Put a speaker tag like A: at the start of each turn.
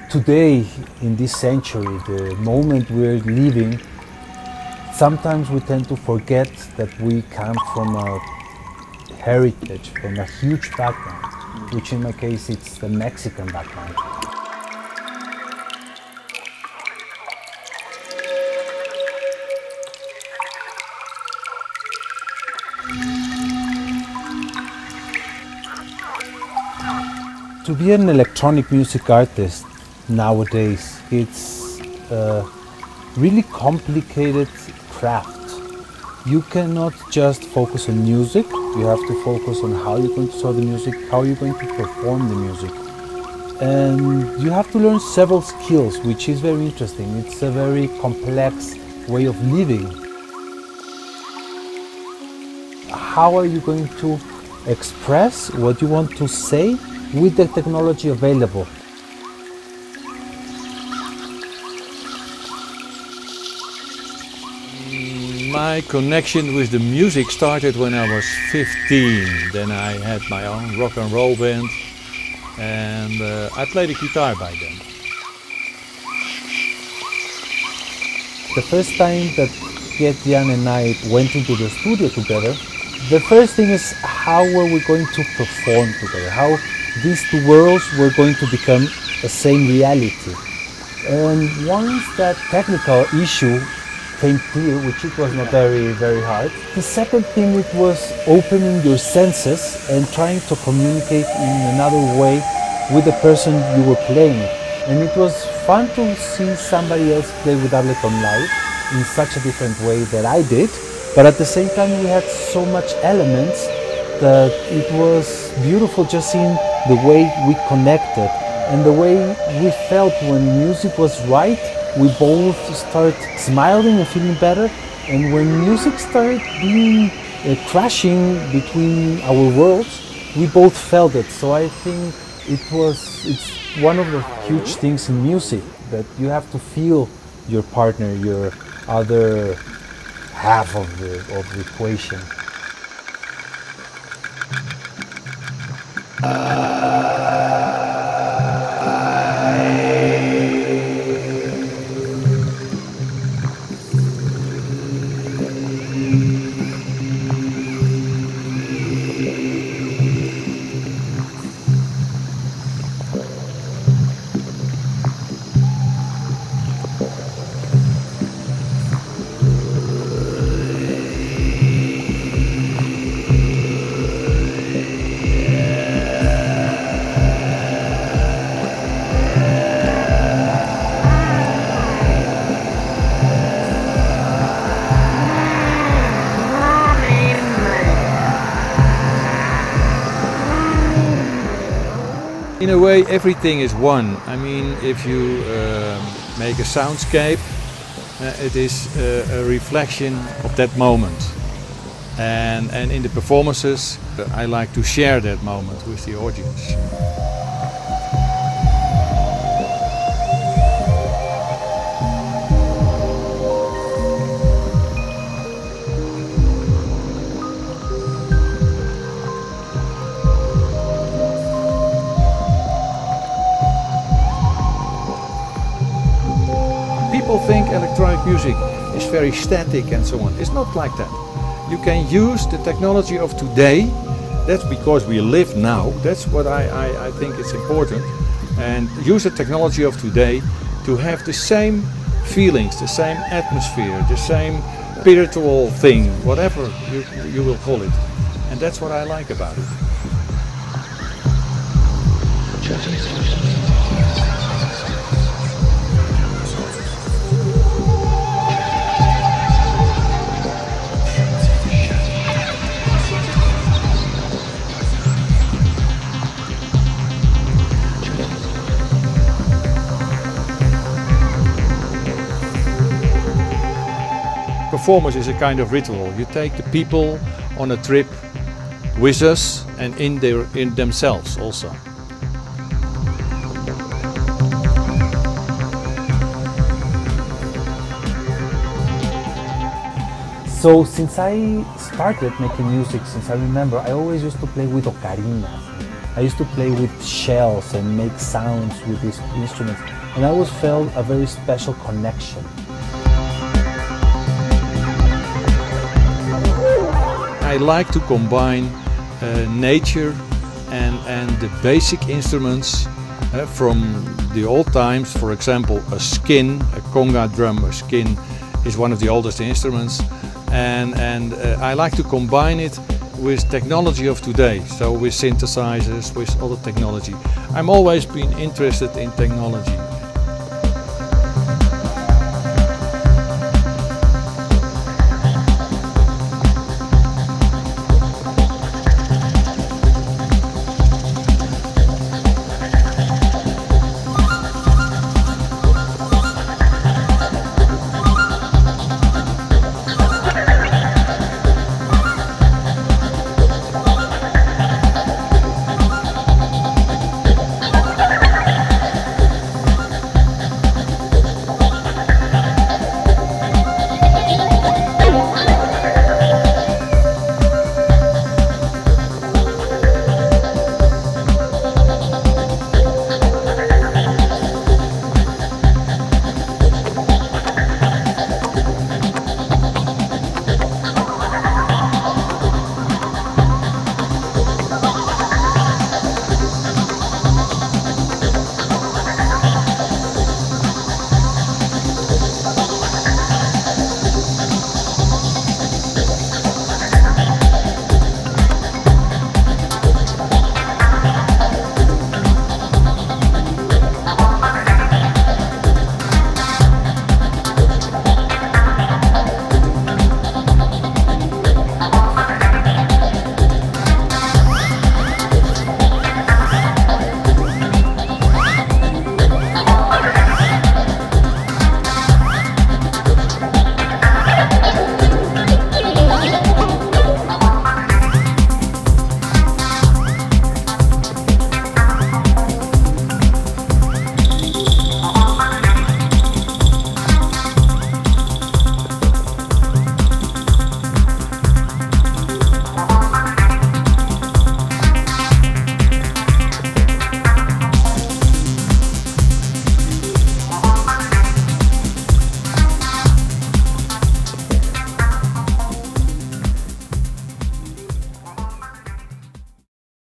A: Today, in this century, the moment we're living, sometimes we tend to forget that we come from a heritage, from a huge background, which in my case it's the Mexican background. To be an electronic music artist nowadays, it's a really complicated craft. You cannot just focus on music, you have to focus on how you're going to show the music, how you're going to perform the music. And you have to learn several skills, which is very interesting. It's a very complex way of living. How are you going to express what you want to say with the technology available?
B: My connection with the music started when I was 15. Then I had my own rock and roll band and I played the guitar by then.
A: The first time that Pietjan and I went into the studio together, the first thing is how were we going to perform together, how these two worlds were going to become the same reality. And once that technical issue came clear, which it was not very hard. The second thing, it was opening your senses and trying to communicate in another way with the person you were playing. And it was fun to see somebody else play with Ableton Live in such a different way that I did. But at the same time, we had so much elements that it was beautiful just seeing the way we connected and the way we felt when music was right. We both start smiling and feeling better, and when music started being crashing between our worlds, we both felt it. So I think it's one of the huge things in music, that you have to feel your partner, your other half of the equation.
B: In a way, everything is one. I mean, if you make a soundscape, it is a reflection of that moment. And in the performances, I like to share that moment with the audience. People think electronic music is very static and so on. It's not like that. You can use the technology of today. That's because we live now. That's what I think is important. And use the technology of today to have the same feelings, the same atmosphere, the same spiritual thing, whatever you will call it. And that's what I like about it. Performance is a kind of ritual. You take the people on a trip with us and in themselves also.
A: So since I started making music, since I remember, I always used to play with ocarinas. I used to play with shells and make sounds with these instruments, and I always felt a very special connection.
B: I like to combine nature and the basic instruments from the old times. For example, a skin, a conga drum, a skin is one of the oldest instruments, and I like to combine it with technology of today, so with synthesizers, with other technology. I'm always been interested in technology.